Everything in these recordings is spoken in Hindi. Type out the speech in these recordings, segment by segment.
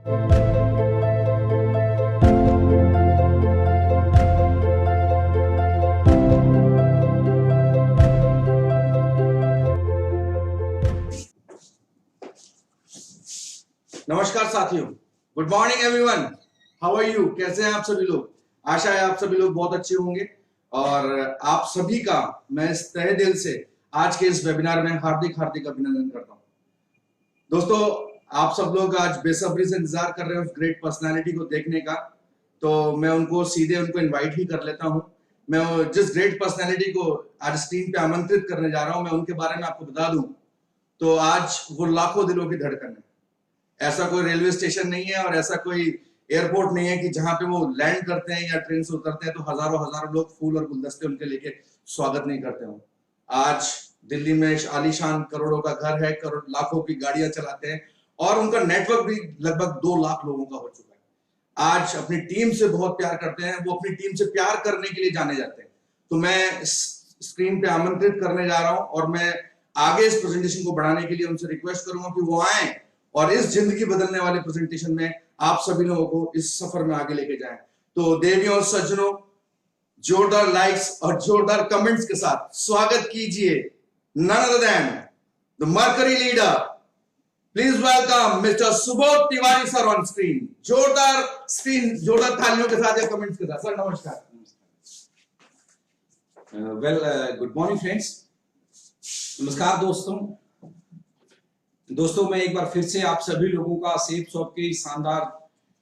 नमस्कार साथियों, good morning everyone. How are you? कैसे हैं आप सभी लोग? आशा है आप सभी लोग बहुत अच्छे होंगे और आप सभी का मैं इस तहे दिल से आज के इस वेबिनार में हार्दिक हार्दिक अभिनंदन करता हूं। दोस्तों, आप सब लोग आज बेसब्री से इंतजार कर रहे हैं उस ग्रेट पर्सनालिटी को देखने का, तो मैं उनको इनवाइट ही कर लेता हूं। मैं जिस ग्रेट पर्सनालिटी को आज स्क्रीन पे आमंत्रित करने जा रहा हूं, मैं उनके बारे में आपको बता दूं तो आज वो लाखों दिलों की धड़कन है। ऐसा कोई रेलवे स्टेशन नहीं है और ऐसा कोई एयरपोर्ट नहीं है कि जहां पे वो लैंड करते हैं या ट्रेन से उतरते हैं तो हजारों हजारों लोग फूल और गुलदस्ते उनके लेके स्वागत नहीं करते हो। आज दिल्ली में आलीशान करोड़ों का घर है, करोड़ लाखों की गाड़ियां चलाते हैं और उनका नेटवर्क भी लगभग 2 लाख लोगों का हो चुका है। आज अपनी टीम से बहुत प्यार करते हैं, वो अपनी टीम से प्यार करने के लिए जाने जाते हैं। तो मैं स्क्रीन पे आमंत्रित करने जा रहा हूं और मैं आगे इस प्रेजेंटेशन को बढ़ाने के लिए उनसे रिक्वेस्ट करूंगा कि वो आए और इस जिंदगी बदलने वाले प्रेजेंटेशन में आप सभी लोगों को इस सफर में आगे लेके जाएं। तो देवियों और सज्जनों, जोरदार लाइक्स और जोरदार कमेंट्स के साथ स्वागत कीजिए none other than the mercury leader. Please welcome mister Subodh Tiwari sir on screen. जोरदार तालियों के साथ या कमेंट्स के साथ। सर नमस्कार। Good morning friends. नमस्कार दोस्तों, मैं एक बार फिर से आप सभी लोगों का सेफ शॉप के शानदार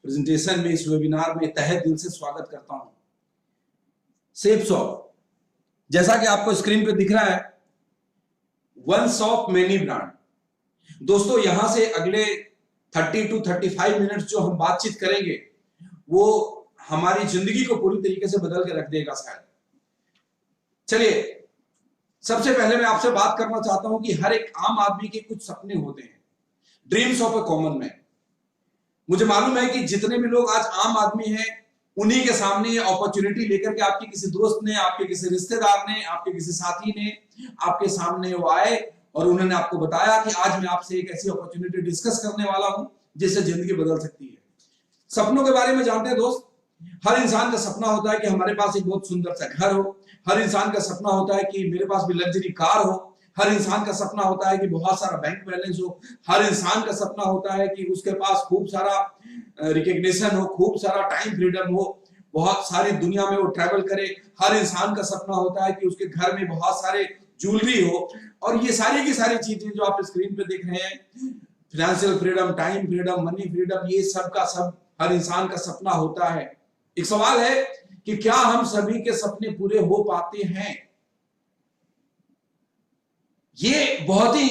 प्रेजेंटेशन में, इस वेबिनार में तहे दिल से स्वागत करता हूं। सेफ शॉप, जैसा कि आपको स्क्रीन पे दिख रहा है, वन शॉप मेनी ब्रांड। दोस्तों, यहां से अगले 30 to 35 मिनट जो हम बातचीत करेंगे वो हमारी जिंदगी को पूरी तरीके से बदल के रख देगा शायद। चलिए, सबसे पहले मैं आपसे बात करना चाहता हूं कि हर एक आम आदमी के कुछ सपने होते हैं, dreams of A common man. मुझे मालूम है कि जितने भी लोग आज आम आदमी हैं, उन्हीं के सामने ये अपॉर्चुनिटी लेकर के आपके किसी दोस्त ने, आपके किसी रिश्तेदार ने, आपके किसी साथी ने आपके सामने वो आए और उन्होंने आपको बताया कि आज मैं आपसे एक ऐसी अपॉर्चुनिटी डिस्कस करने वाला हूं जिससे जिंदगी बदल सकती है। सपनों के बारे में जानते हैं दोस्त, हर इंसान का सपना होता है कि हमारे पास एक बहुत सुंदर सा घर हो। हर इंसान का सपना होता है कि मेरे पास भी लग्जरी कार हो। हर इंसान का सपना होता है कि बहुत सारा बैंक बैलेंस हो। हर इंसान का सपना होता है कि उसके पास खूब सारा रिकॉग्निशन हो, खूब सारा टाइम फ्रीडम हो, बहुत सारी दुनिया में वो ट्रैवल करे। हर इंसान का सपना होता है कि उसके घर में बहुत सारे ज्वेलरी हो। और ये सारी की सारी चीजें जो आप स्क्रीन पे देख रहे हैं, financial freedom, time freedom, money freedom, ये सब का सब हर इंसान का सपना होता है। एक सवाल है कि क्या हम सभी के सपने पूरे हो पाते हैं? ये बहुत ही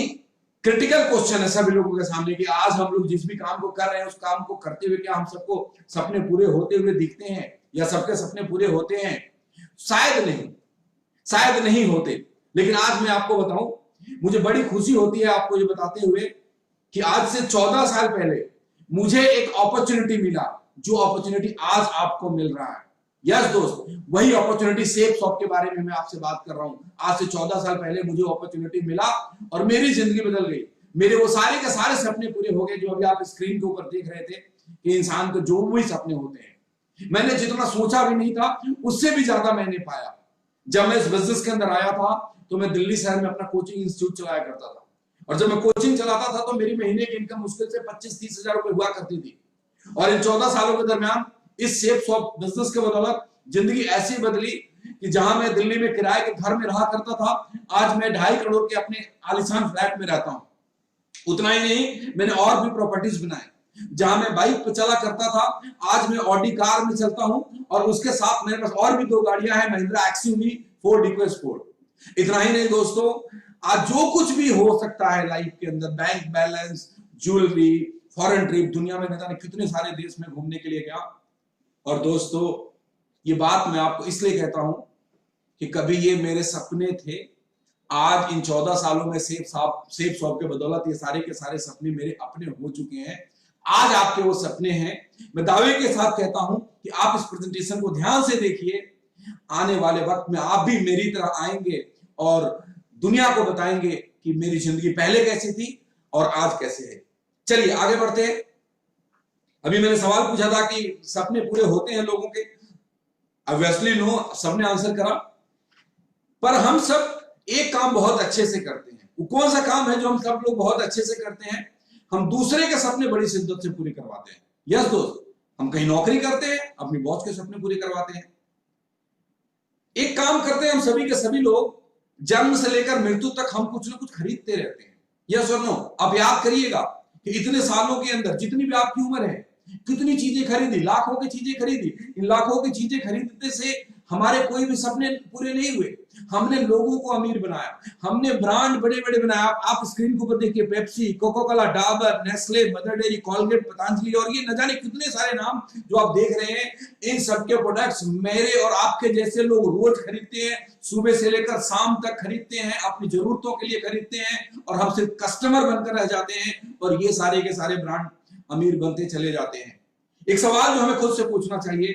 क्रिटिकल क्वेश्चन है सभी लोगों के सामने कि आज हम लोग जिस भी काम को कर रहे हैं उस काम को करते हुए क्या हम सबको सपने पूरे होते हुए दिखते हैं या सबके सपने पूरे होते हैं? शायद नहीं होते। लेकिन आज मैं आपको बताऊं, मुझे बड़ी खुशी होती है आपको ये बताते हुए कि आज से 14 साल पहले मुझे एक अपॉर्चुनिटी मिला, जो अपॉर्चुनिटी आज आपको मिल रहा है। यस दोस्त, वही अपॉर्चुनिटी सेफ शॉप के बारे में मैं आपसे बात कर रहा हूं। आज से 14 साल पहले मुझे अपॉर्चुनिटी मिला और मेरी जिंदगी बदल गई। मेरे वो सारे के सारे सपने पूरे हो गए जो अभी आप स्क्रीन के ऊपर देख रहे थे कि इंसान को जो भी सपने होते हैं। मैंने जितना सोचा भी नहीं था उससे भी ज्यादा मैंने पाया। जब मैं इस बिजनेस के अंदर आया था तो मैं दिल्ली शहर में अपना कोचिंग इंस्टीट्यूट चलाया करता था और जब मैं कोचिंग चलाता था तो मेरी महीने की इनकम मुश्किल से 25-30 हजार रुपए हुआ करती थी। और इन 14 सालों के दरमियान इस सेफ शॉप बिजनेस के बदौलत जिंदगी ऐसी बदली कि जहां मैं दिल्ली में किराए के घर में रहा करता था, आज मैं 2.5 करोड़ के अपने आलीशान फ्लैट में रहता हूं। उतना ही नहीं, मैंने और भी प्रॉपर्टीज बनाए। जहां मैं बाइक पे चला करता था, आज मैं ऑडी कार में चलता हूं और उसके साथ मेरे पास और भी 2 गाड़ियां हैं, महिंद्रा एक्सयूवी, फोर्ड इकोस्पोर्ट। इतना ही नहीं दोस्तों, आज जो कुछ भी हो सकता है लाइफ के अंदर, bank balance, jewellery, foreign trip, दुनिया में न जाने कितने सारे देश में घूमने के लिए गया। और दोस्तों, ये बात मैं आपको इसलिए कहता हूं कि कभी ये मेरे सपने थे, आज इन 14 सालों में सेफ शॉप के बदौलत ये सारे के सारे सपने मेरे अपने हो चुके हैं। आज आपके वो सपने हैं। मैं दावे के साथ कहता हूं कि आप इस प्रेजेंटेशन को ध्यान से देखिए। आने वाले वक्त में आप भी मेरी तरह आएंगे और दुनिया को बताएंगे कि मेरी जिंदगी पहले कैसी थी और आज कैसे है। चलिए आगे बढ़ते हैं। अभी मैंने सवाल पूछा था कि सपने पूरे होते हैं लोगों के, ऑब्वियसली नो, सबने आंसर करा। पर हम सब एक काम बहुत अच्छे से करते हैं। वो कौन सा काम है जो हम सब लोग बहुत अच्छे से करते हैं? हम दूसरे के सपने बड़ी शिद्दत से पूरे करवाते हैं। यस दोस्त, हम कहीं नौकरी करते हैं, अपनी बॉस के सपने पूरे करवाते हैं। एक काम करते हैं हम सभी के सभी लोग, जन्म से लेकर मृत्यु तक हम कुछ ना कुछ खरीदते रहते हैं। यस और नो? आप याद करिएगा कि इतने सालों के अंदर जितनी भी आपकी उम्र है, कितनी चीजें खरीदी, लाखों की चीजें खरीदी। इन लाखों की चीजें खरीदने से हमारे कोई भी सपने पूरे नहीं हुए। हमने लोगों को अमीर बनाया, हमने ब्रांड बड़े बड़े बनाया। आप स्क्रीन के ऊपर देखिए, Pepsi, Coca Cola, Dabur, Nestle, mother dairy, Colgate, Patanjali और ये न जाने कितने सारे नाम जो आप देख रहे हैं। इन सबके प्रोडक्ट्स मेरे और आपके जैसे लोग रोज खरीदते हैं, सुबह से लेकर शाम तक खरीदते हैं, अपनी जरूरतों के लिए खरीदते हैं, और हम सिर्फ कस्टमर बनकर रह जाते हैं और ये सारे के सारे ब्रांड अमीर बनते चले जाते हैं। एक सवाल जो हमें खुद से पूछना चाहिए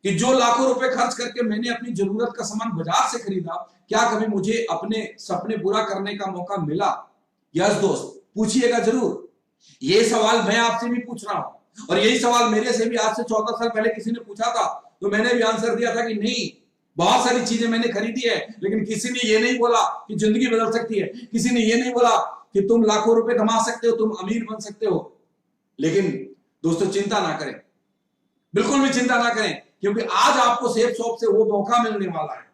कि जो लाखों रुपए खर्च करके मैंने अपनी जरूरत का सामान बाजार से खरीदा, क्या कभी मुझे अपने सपने पूरा करने का मौका मिला? यस दोस्त, पूछिएगा जरूर। ये सवाल मैं आपसे भी पूछ रहा हूं, और यही सवाल मेरे से भी आज से 14 साल पहले किसी ने पूछा था, तो मैंने भी आंसर दिया था कि नहीं, बहुत सारी चीजें मैंने खरीदी है, लेकिन किसी ने ये नहीं बोला कि जिंदगी बदल सकती है, किसी ने ये नहीं बोला कि तुम लाखों रुपए कमा सकते हो, तुम अमीर बन सकते हो। लेकिन दोस्तों, चिंता ना करें, बिल्कुल भी चिंता ना करें, क्योंकि आज आपको सेफ शॉप से वो मौका मिलने वाला है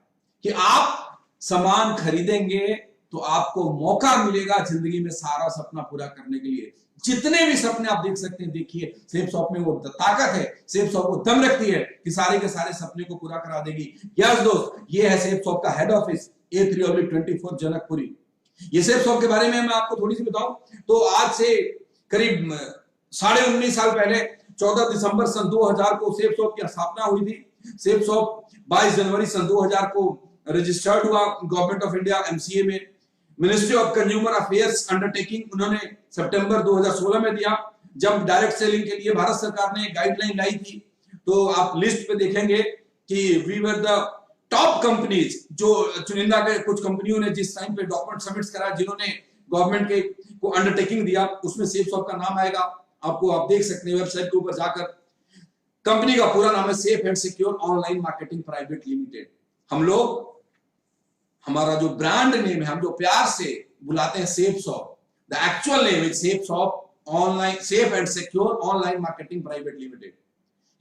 कि आप सामान खरीदेंगे तो आपको मौका मिलेगा जिंदगी में सारा सपना पूरा करने के लिए। जितने भी सपने आप देख सकते हैं, देखिए सेफ शॉप में वो ताकत है, सेफ शॉप वो दम रखती है कि सारे के सारे सपने को पूरा करा देगी। यस दोस्त, ये है सेफ शॉप का हेड ऑफिस, A3/24 जनकपुरी। ये सेफ शॉप के बारे में मैं आपको थोड़ी सी बताऊं तो आज से करीब 19.5 साल पहले 14 दिसंबर सन 2000 को सेफ शॉप की स्थापना हुई थी। सेफ शॉप 22 जनवरी सन 2000 को रजिस्टर्ड हुआ गवर्नमेंट ऑफ इंडिया MCA में। Ministry of consumer affairs undertaking उन्होंने सितंबर 2016 में दिया, जब डायरेक्ट सेलिंग के लिए भारत सरकार ने गाइडलाइन लाई थी। तो आप लिस्ट पे देखेंगे कि we were the top companies, जो चुनिंदा के कुछ कंपनियों ने जिस टाइम पे डॉक्यूमेंट सबमिट करा, जिन्होंने गवर्नमेंट के को अंडरटेकिंग दिया, उसमें सेफ शॉप का नाम आएगा। आपको आप देख सकते हैं वेबसाइट के ऊपर जाकर। कंपनी का पूरा नाम है safe and secure online marketing private limited. हम लोग, हमारा जो ब्रांड नेम है, हम जो प्यार से बुलाते हैं safe shop, the actual name is safe shop online, safe and secure online marketing private limited.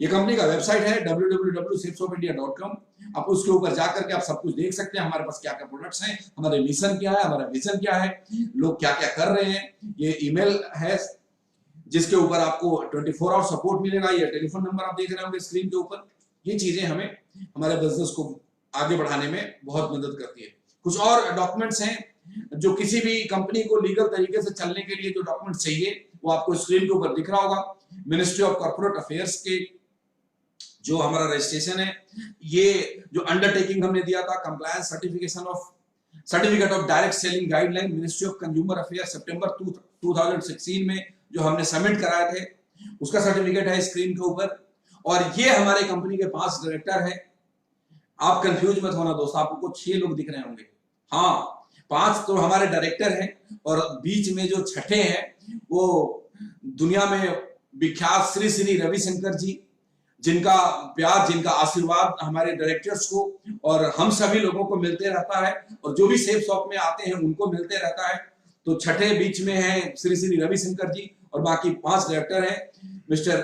ये कंपनी का वेबसाइट है www.safeshopindia.com। आप उसके ऊपर जाकर के आप सब कुछ देख सकते हैं, हमारे पास क्या क्या प्रोडक्ट्स हैं, हमारे मिशन क्या है, हमारा विजन क्या है, लोग क्या क्या कर रहे हैं। ये ईमेल है जिसके ऊपर आपको 24 आवर सपोर्ट मिलेगा, ये टेलीफोन नंबर आप देख रहे होंगे स्क्रीन के ऊपर। ये चीजें हमें हमारे बिजनेस को आगे बढ़ाने में बहुत मदद करती है। कुछ और डॉक्यूमेंट्स हैं जो किसी भी कंपनी को लीगल तरीके से चलने के लिए जो डॉक्यूमेंट चाहिए वो आपको स्क्रीन के ऊपर दिख रहा होगा। मिनिस्ट्री ऑफ कॉर्पोरेट अफेयर्स के जो हमारा रजिस्ट्रेशन है, ये जो अंडरटेकिंग हमने दिया था, compliance certificate of direct selling guideline, ministry of consumer affairs सितंबर 2016 में जो हमने सबमिट कराए थे, उसका सर्टिफिकेट है स्क्रीन के ऊपर। और ये हमारे कंपनी के 5 डायरेक्टर हैं। आप कंफ्यूज मत होना दोस्त, आपको 6 लोग दिख रहे होंगे, हाँ 5 तो हमारे डायरेक्टर हैं, और बीच में जो छठे हैं वो दुनिया में विख्यात श्री श्री रविशंकर जी, जिनका प्यार, जिनका आशीर्वाद हमारे डायरेक्टर्स को और हम सभी लोगों को मिलते रहता है, और जो भी सेफ शॉप में आते हैं उनको मिलते रहता है। तो छठे बीच में हैं श्री श्री रविशंकर जी, और बाकी 5 डायरेक्टर हैं mister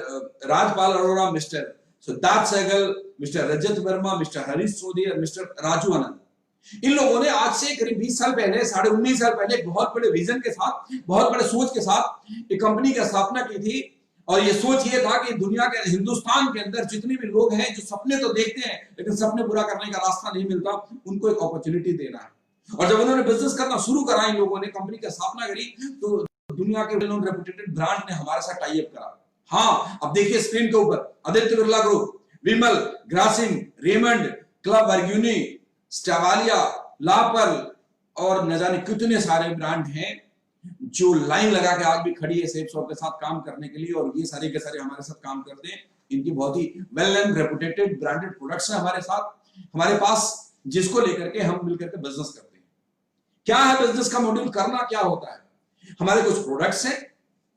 Rajpal Arora, mister Siddharth Sehgal, mister Rajat Verma, mister Harish Chaudhary और मिस्टर राजू आनंद। इन लोगों ने आज से करीब 20 साल पहले, 19.5 साल पहले बहुत बड़े विजन के साथ, बहुत बड़े सोच के साथ एक कंपनी की स्थापना की थी। और ये सोच ये था कि दुनिया के, हिंदुस्तान के अंदर जितने भी लोग हैं जो सपने तो देखते हैं लेकिन सपने पूरा करने का रास्ता नहीं मिलता, उनको एक अपॉर्चुनिटी देना है। और जब उन्होंने बिजनेस करना शुरू करा, इन लोगों ने कंपनी की स्थापना करी, तो दुनिया के वेल नोन रेपुटेड ब्रांड ने हमारे साथ टाई अप करा। हाँ, अब देखिए स्क्रीन के ऊपर आदित्य बिरला ग्रुप, विमल, ग्रासिम, रेमंड, क्लब अर्ग्यूनी, स्टावालिया, लापल और न जाने कितने सारे ब्रांड हैं जो लाइन लगा के आज भी खड़ी है सेफ शॉप के साथ काम करने के लिए, और ये सारे के सारे हमारे साथ काम करते हैं। इनकी बहुत ही well and reputed branded products हैं हमारे साथ, हमारे पास, जिसको लेकर के हम मिलकर के बिजनेस करते हैं। क्या है बिजनेस का मॉड्यूल, करना क्या होता है? हमारे कुछ प्रोडक्ट्स हैं,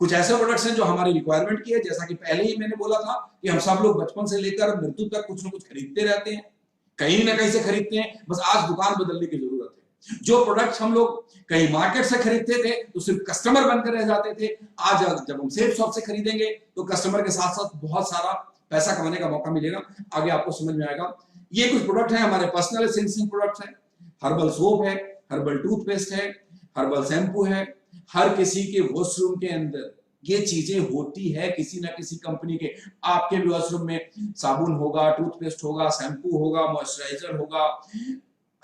कुछ ऐसे प्रोडक्ट्स हैं जो हमारी रिक्वायरमेंट की है, जैसा कि पहले ही मैंने बोला था कि हम सब लोग बचपन से लेकर मृत्यु तक कुछ ना कुछ खरीदते रहते हैं, कहीं ना कहीं से खरीदते हैं, बस आज दुकान बदलने की जरूरत है। जो प्रोडक्ट हम लोग कहीं मार्केट से खरीदते थे तो सिर्फ कस्टमर बनकर रह जाते थे, आज जब हम सेफ शॉप से खरीदेंगे तो कस्टमर के साथ साथ बहुत सारा पैसा कमाने का मौका मिलेगा। आगे आपको समझ में आएगा। ये कुछ प्रोडक्ट है हमारे पर्सनल एसेंशियल प्रोडक्ट्स हैं। हर्बल सोप है, हर्बल टूथपेस्ट है, हर्बल शैम्पू है। हर किसी के वॉशरूम के अंदर ये चीजें होती है, किसी ना किसी कंपनी के। आपके भी वॉशरूम में साबुन होगा, टूथपेस्ट होगा, शैम्पू होगा, मॉइस्चराइजर होगा,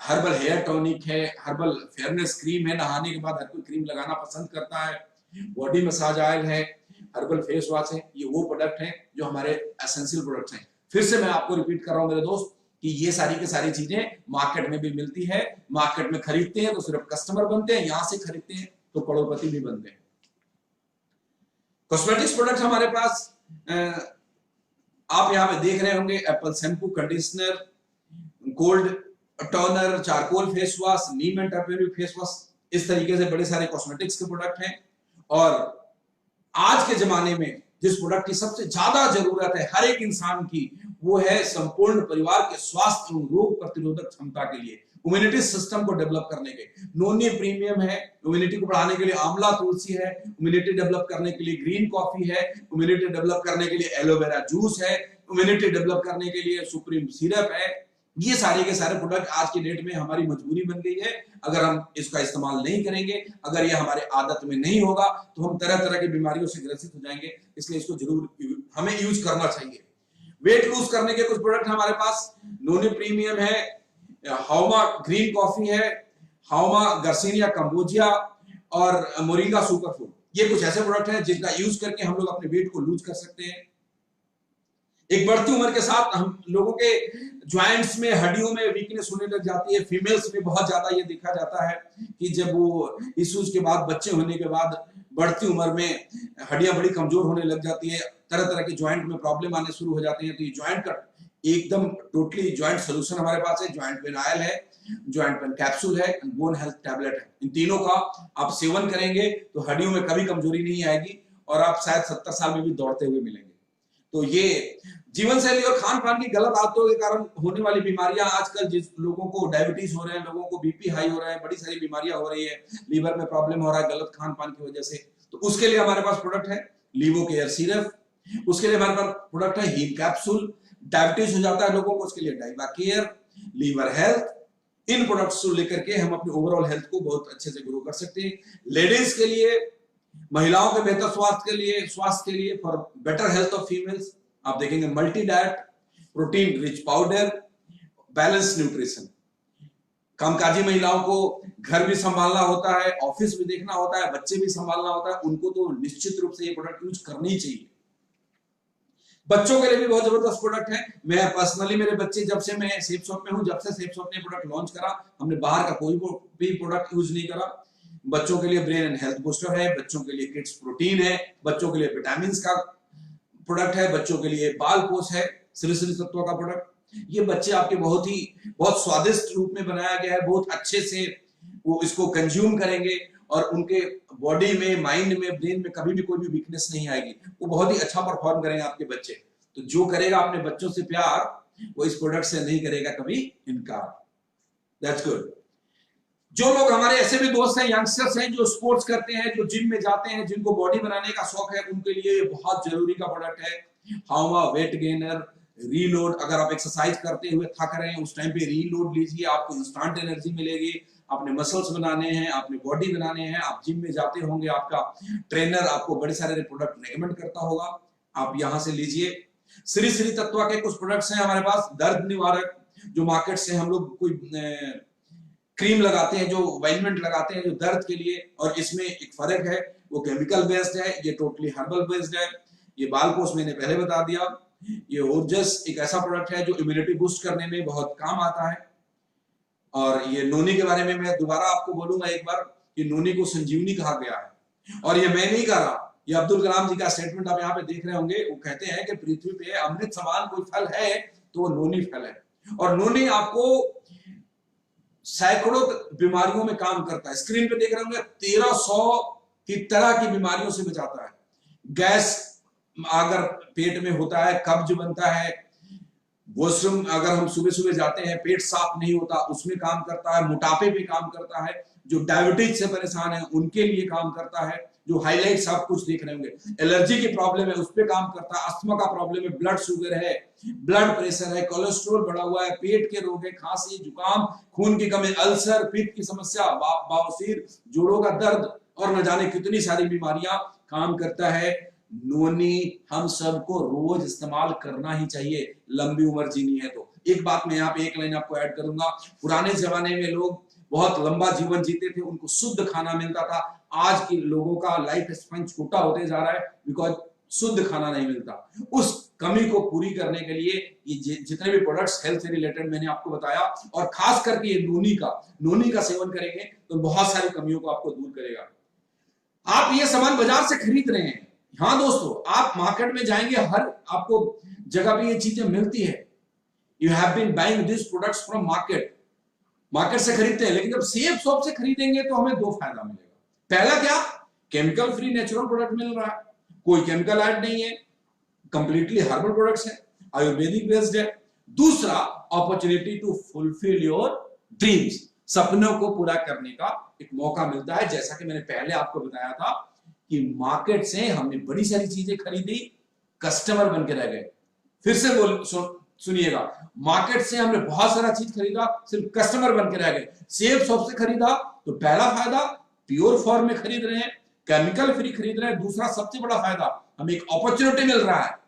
हर्बल हेयर टॉनिक है, हर्बल फेयरनेस क्रीम है, नहाने के बाद हर कोई क्रीम लगाना पसंद करता है, बॉडी मसाज ऑयल है, हर्बल फेस वॉश है। ये वो प्रोडक्ट हैं जो हमारे एसेंशियल प्रोडक्ट्स हैं। फिर से मैं आपको रिपीट कर रहा हूं मेरे दोस्त कि ये सारी की सारी चीजें मार्केट में भी मिलती है। मार्केट में खरीदते हैं तो सिर्फ कस्टमर बनते हैं, यहां से खरीदते हैं तो करोड़पति भी बनते हैं। कॉस्मेटिक्स प्रोडक्ट हमारे पास आप यहां पे देख रहे होंगे, Apple shampoo, conditioner, cold toner, charcoal face wash, Neem and turmeric face wash, इस तरीके से बड़े सारे कॉस्मेटिक्स के प्रोडक्ट हैं। और आज के जमाने में जिस प्रोडक्ट की सबसे ज्यादा जरूरत है हर एक इंसान की, वो है संपूर्ण परिवार के स्वास्थ्य एवं रोग प्रतिरोधक क्षमता के लिए, इम्यूनिटी सिस्टम को डेवलप करने के। नोनी प्रीमियम है, इम्यूनिटी को बढ़ाने के लिए आंवला तुलसी है, इम्यूनिटी डेवलप करने के लिए ग्रीन कॉफी है, इम्यूनिटी डेवलप करने के लिए एलोवेरा जूस है, इम्यूनिटी डेवलप करने के लिए सुप्रीम सिरप है। ये सारे के सारे प्रोडक्ट आज की डेट में हमारी मजबूरी बन गई है। अगर हम इसका इस्तेमाल नहीं करेंगे, अगर ये हमारे आदत में नहीं होगा, तो हम तरह तरह की बीमारियों से ग्रसित हो जाएंगे। इसलिए इसको जरूर हमें यूज करना चाहिए। वेट लूज करने के कुछ प्रोडक्ट हमारे पास, नोनी प्रीमियम है, हाउमा ग्रीन कॉफी है, हाउमा गर्सिनिया कंबोजिया और मोरिंगा सुपरफूड। ये कुछ ऐसे प्रोडक्ट हैं जिनका यूज करके हम लोग अपने वेट को लूज कर सकते हैं। एक बढ़ती उम्र के साथ हम लोगों के ज्वाइंट्स में, हड्डियों में वीकनेस होने लग जाती है। फीमेल्स में बहुत ज्यादा ये देखा जाता है कि जब वो इश्यूज के बाद, बच्चे होने के बाद बढ़ती उम्र में हड्डियां बड़ी कमजोर होने लग जाती है, तरह तरह के ज्वाइंट में प्रॉब्लम आने शुरू हो जाते हैं। तो ये ज्वाइंट का एकदम टोटली ज्वाइंट सोल्यूशन हमारे पास है। ज्वाइंट पेन ऑयल है, ज्वाइंट पेन कैप्सूल है, बोन हेल्थ टैबलेट है। इन तीनों का आप सेवन करेंगे तो हड्डियों में कभी कमजोरी नहीं आएगी और आप शायद 70 साल में भी दौड़ते हुए मिलेंगे। तो ये जीवन शैली और खान पान की गलत आदतों के कारण होने वाली बीमारियां, आजकल जिस लोगों को डायबिटीज हो रहे हैं, लोगों को बीपी हाई हो रहा है, बड़ी सारी बीमारियां हो रही है, लीवर में प्रॉब्लम हो रहा है गलत खान पान की वजह से। तो उसके लिए हमारे पास प्रोडक्ट है लीवो केयर सिरप, उसके लिए हमारे पास प्रोडक्ट है हीम कैप्सूल। डायबिटीज हो जाता है लोगों को, उसके लिए डाइबा केयर, लीवर हेल्थ। इन प्रोडक्ट्स को लेकर के हम अपने ओवरऑल हेल्थ को बहुत अच्छे से ग्रो कर सकते हैं। लेडीज के लिए, महिलाओं के बेहतर स्वास्थ्य के लिए for better health of females आप देखेंगे multi diet, protein rich powder, balance nutrition. कामकाजी महिलाओं को घर भी संभालना होता है, ऑफिस भी देखना होता है, बच्चे भी संभालना होता है, उनको तो निश्चित रूप से ये प्रोडक्ट यूज करनी ही चाहिए। बच्चों के लिए भी बहुत जबरदस्त प्रोडक्ट है। मैं पर्सनली, मेरे बच्चे जब से मैं सेफ शॉप में हूं, जब से सेफ शॉप ने प्रोडक्ट लॉन्च करा, हमने बाहर का कोई भी प्रोडक्ट यूज नहीं करा। बच्चों के लिए ब्रेन एंड हेल्थ बूस्टर है, बच्चों के लिए किड्स प्रोटीन है, बच्चों के लिए विटामिन का प्रोडक्ट है, बच्चों के लिए बाल पोष है, श्री श्री तत्व का प्रोडक्ट। ये बच्चे आपके बहुत स्वादिष्ट रूप में बनाया गया है, बहुत अच्छे से वो इसको कंज्यूम करेंगे और उनके बॉडी में, माइंड में, ब्रेन में कभी भी कोई भी वीकनेस नहीं आएगी। वो बहुत ही अच्छा परफॉर्म करेंगे आपके बच्चे। तो जो करेगा अपने बच्चों से प्यार, वो इस प्रोडक्ट से नहीं करेगा कभी इनकार। That's good. जो लोग हमारे ऐसे भी दोस्त हैं, यंगस्टर्स हैं जो स्पोर्ट्स करते हैं, जो जिम में जाते हैं, जिनको बॉडी बनाने का शौक है, उनके लिए बहुत जरूरी का प्रोडक्ट है हाउमा वेट गेनर रीलोड। अगर आप एक्सरसाइज करते हुए थक रहे हैं, उस टाइम पे रीलोड लीजिए, आपको इंस्टेंट एनर्जी मिलेगी। आपने मसल्स बनाने हैं, आपने बॉडी बनाने हैं, आप जिम में जाते होंगे, आपका ट्रेनर आपको बड़े सारे प्रोडक्ट रिकमेंड करता होगा, आप यहां से लीजिए। श्री श्री तत्व के कुछ प्रोडक्ट्स हैं हमारे पास, दर्द निवारक, जो मार्केट से हम लोग कोई क्रीम लगाते हैं, जो ऑइंटमेंट लगाते हैं जो दर्द के लिए, और इसमें एक फर्क है, वो केमिकल बेस्ड है, ये टोटली हर्बल बेस्ड है। ये बाल पोष मैंने पहले बता दिया। ये ओरजस एक ऐसा प्रोडक्ट है जो इम्यूनिटी बूस्ट करने में बहुत काम आता है। और ये नोनी के बारे में मैं दोबारा आपको बोलूंगा एक बार कि नोनी को संजीवनी कहा गया है, और ये मैं नहीं कह रहा, ये अब्दुल कलाम जी का स्टेटमेंट आप यहाँ पे देख रहे होंगे। वो कहते हैं कि पृथ्वी पे अमृत समान कोई फल है तो वो नोनी फल है, और नोनी आपको सैकड़ों बीमारियों में काम करता है। स्क्रीन पे देख रहे होंगे 1300 की तरह की बीमारियों से बचाता है। गैस अगर पेट में होता है, कब्ज बनता है, वॉशरूम अगर हम सुबह सुबह जाते हैं पेट साफ नहीं होता, उसमें काम करता है, मोटापे पे काम करता है, जो डायबिटीज से परेशान है उनके लिए काम करता है, जो हाईलाइट आप कुछ देख रहे होंगे, एलर्जी की प्रॉब्लम है उस पर काम करता है, अस्थमा का प्रॉब्लम है, ब्लड शुगर है, ब्लड प्रेशर है, कोलेस्ट्रॉल बढ़ा हुआ है, पेट के रोग है, खांसी, जुकाम, खून की कमी, अल्सर, पित्त की समस्या, बवासीर, जोड़ों का दर्द और न जाने कितनी सारी बीमारियां काम करता है। नोनी हम सबको रोज इस्तेमाल करना ही चाहिए, लंबी उम्र जीनी है तो। एक बात मैं यहाँ पे एक लाइन आपको ऐड करूंगा, पुराने जमाने में लोग बहुत लंबा जीवन जीते थे, उनको शुद्ध खाना मिलता था। आज के लोगों का लाइफ स्पैन छोटा होते जा रहा है बिकॉज शुद्ध खाना नहीं मिलता। उस कमी को पूरी करने के लिए ये जितने भी प्रोडक्ट्स हेल्थ से रिलेटेड मैंने आपको बताया, और खास करके ये नोनी का सेवन करेंगे तो बहुत सारी कमियों को आपको दूर करेगा। आप ये सामान बाजार से खरीद रहे हैं, हाँ दोस्तों, आप मार्केट में जाएंगे, हर आपको जगह पे ये चीजें मिलती है। You have been buying this products from market से खरीदते हैं, लेकिन जब सेफ शॉप से खरीदेंगे तो हमें दो फायदा मिलेगा। पहला क्या, केमिकल फ्री नेचुरल प्रोडक्ट मिल रहा है, कोई केमिकल ऐड नहीं है, कंप्लीटली हर्बल प्रोडक्ट्स है, आयुर्वेदिक बेस्ड है। दूसरा, opportunity to fulfil your dreams, सपनों को पूरा करने का एक मौका मिलता है। जैसा कि मैंने पहले आपको बताया था कि मार्केट से हमने बड़ी सारी चीजें खरीदी, कस्टमर बन के रह गए। फिर से सुनिएगा, मार्केट से हमने बहुत सारा चीज खरीदा, सिर्फ कस्टमर बन के रह गए। सेफ शॉप से खरीदा तो पहला फायदा, प्योर फॉर्म में खरीद रहे हैं, केमिकल फ्री खरीद रहे हैं। दूसरा सबसे बड़ा फायदा, हमें एक अपॉर्चुनिटी मिल रहा है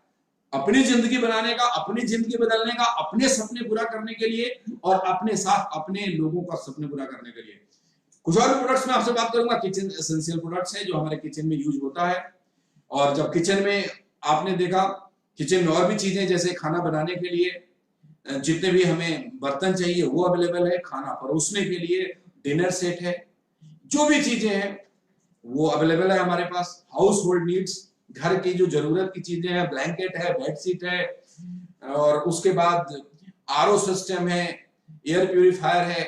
अपनी जिंदगी बनाने का, अपनी जिंदगी बदलने का, अपने सपने पूरा करने के लिए और अपने साथ अपने लोगों का सपने पूरा करने के लिए। कुछ और भी प्रोडक्ट्स में आपसे बात करूंगा, किचन एसेंशियल प्रोडक्ट्स है जो हमारे किचन में यूज होता है। और जब किचन में आपने देखा, किचन में और भी चीजें जैसे खाना बनाने के लिए जितने भी हमें बर्तन चाहिए वो अवेलेबल है, खाना परोसने के लिए डिनर सेट है, जो भी चीजें हैं वो अवेलेबल है हमारे पास। हाउस होल्ड नीड्स, घर की जो जरूरत की चीजें हैं, ब्लैंकेट है, बेडशीट है, और उसके बाद आरओ सिस्टम है, एयर प्यूरिफायर है,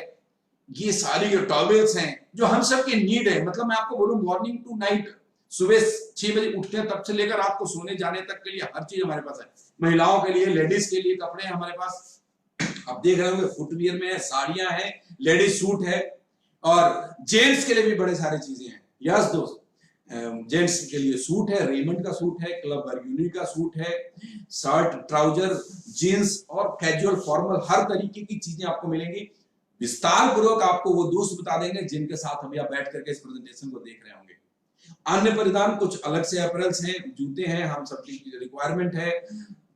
ये सारी जो टॉयलेट्स हैं जो हम सब की नीड है। मतलब मैं आपको बोलूं, मॉर्निंग टू नाइट, सुबह 6 बजे उठते हैं तब से लेकर रात को सोने जाने तक के लिए हर चीज हमारे पास है। महिलाओं के लिए, लेडीज के लिए कपड़े हैं हमारे पास, आप देख रहे होंगे फुटवियर में है, साड़ियां हैं, लेडीज सूट है, और जेंट्स के लिए भी बड़े सारे चीजें हैं। यस दोस्त, जेंट्स के लिए सूट है, रेमंड का सूट है, क्लब बर्ग्यूनी का सूट है, शर्ट, ट्राउजर, जीन्स और कैजुअल फॉर्मल, हर तरीके की चीजें आपको मिलेंगी। विस्तार पूर्वक आपको वो दोस्त बता देंगे जिनके साथ हम यहाँ बैठ करके इस प्रेजेंटेशन को देख रहे होंगे। अन्य परिधान कुछ अलग से अपरेल्स हैं, जूते हैं, हम सब की रिक्वायरमेंट है,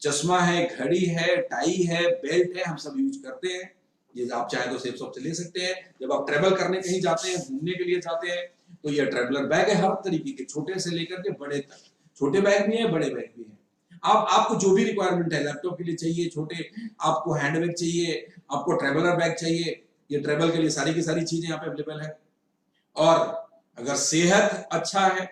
चश्मा है, घड़ी है, टाई है, बेल्ट है, हम सब यूज करते हैं। ये आप चाहे तो सेफ शॉप से ले सकते हैं। जब आप ट्रेवल करने कहीं जाते हैं, घूमने के लिए जाते हैं, तो ये ट्रेवलर बैग है, हर तरीके के, छोटे से लेकर के बड़े तक, छोटे बैग भी है, बड़े बैग भी है। आपको जो भी रिक्वायरमेंट है, लैपटॉप के लिए चाहिए छोटे, आपको हैंडबैग चाहिए, आपको ट्रेवलर बैग चाहिए, ये ट्रेवल के लिए सारी की सारी चीजें यहाँ पे अवेलेबल है। और अगर सेहत अच्छा है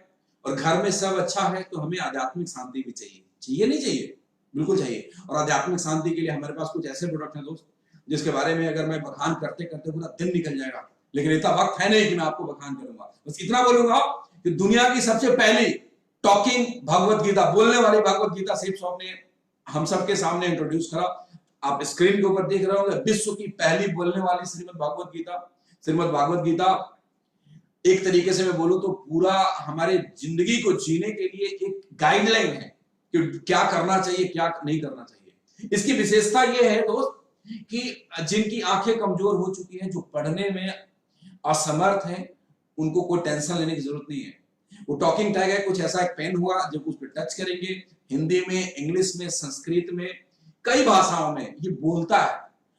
और घर में सब अच्छा है तो हमें आध्यात्मिक शांति भी चाहिए। चाहिए नहीं चाहिए? बिल्कुल चाहिए। और आध्यात्मिक शांति के लिए हमारे पास कुछ ऐसे प्रोडक्ट हैं दोस्त, जिसके बारे में अगर मैं बखान करते करते पूरा दिन निकल जाएगा, लेकिन इतना वक्त है नहीं कि मैं आपको बखान करूंगा। बस इतना बोलूंगा कि दुनिया की सबसे पहली टॉकिंग भगवत गीता, बोलने वाली भगवत गीता सेफ शॉप ने हम सबके सामने इंट्रोड्यूस करा। आप स्क्रीन के ऊपर देख रहे होंगे, विश्व की पहली बोलने वाली श्रीमद् भागवत गीता। श्रीमद् भागवत गीता एक तरीके से मैं बोलूं तो पूरा हमारे जिंदगी को जीने के लिए एक गाइडलाइन है कि क्या करना चाहिए, क्या नहीं करना चाहिए। इसकी विशेषता यह है दोस्त कि जिनकी आंखें कमजोर हो चुकी हैं, जो पढ़ने में असमर्थ हैं, उनको कोई टेंशन लेने की जरूरत नहीं है। वो टॉकिंग टैग है, कुछ ऐसा एक पेन हुआ, जब उस पर टच करेंगे, हिंदी में, इंग्लिश में, संस्कृत में, कई भाषाओं में ये बोलता है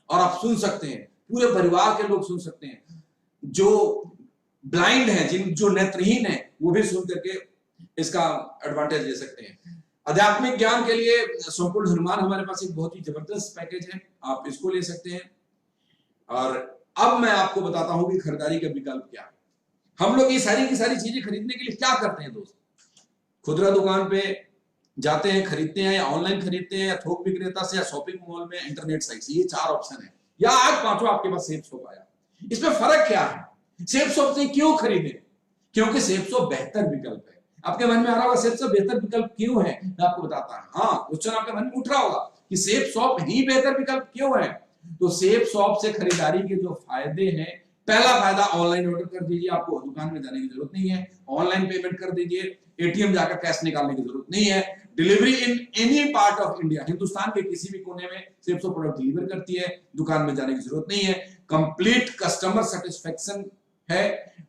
और आप सुन सकते हैं, पूरे परिवार के लोग सुन सकते हैं। जो ब्लाइंड हैं, जो नेत्रहीन है, वो भी सुन करके इसका एडवांटेज ले सकते हैं। आध्यात्मिक ज्ञान के लिए संपूर्ण हनुमान हमारे पास एक बहुत ही जबरदस्त पैकेज है, आप इसको ले सकते हैं। और अब मैं आपको बताता हूं कि खरीदारी का विकल्प क्या है। हम लोग ये सारी की सारी चीजें खरीदने के लिए क्या करते हैं दोस्त? खुदरा दुकान पे जाते हैं, खरीदते हैं, या ऑनलाइन खरीदते हैं, या थोक विक्रेता से, या शॉपिंग मॉल में, इंटरनेट साइट से। ये 4 ऑप्शन है, या आज पांचों आपके पास सेफ शॉप आया। इसमें फर्क क्या है? सेफ शॉप से क्यों खरीदें? क्योंकि सेफ शॉप बेहतर विकल्प है। आपके मन में आ रहा होगा सेफ शॉप बेहतर विकल्प क्यों है, मैं आपको बताता हूं। हाँ, क्वेश्चन आपके मन में उठ रहा होगा कि सेफ शॉप ही बेहतर विकल्प क्यों है। तो सेफ शॉप से खरीदारी के जो फायदे हैं, पहला फायदा ऑनलाइन ऑर्डर कर दीजिए, आपको दुकान में जाने की जरूरत नहीं है। ऑनलाइन पेमेंट कर दीजिए, एटीएम जाकर कैश निकालने की जरूरत नहीं है। Delivery in any part of India, Hindustan के किसी भी कोने में सेफ शॉप प्रोडक्ट डिलीवर करती है, दुकान में जाने की जरूरत नहीं है। कंप्लीट कस्टमर सेटिस्फेक्शन है,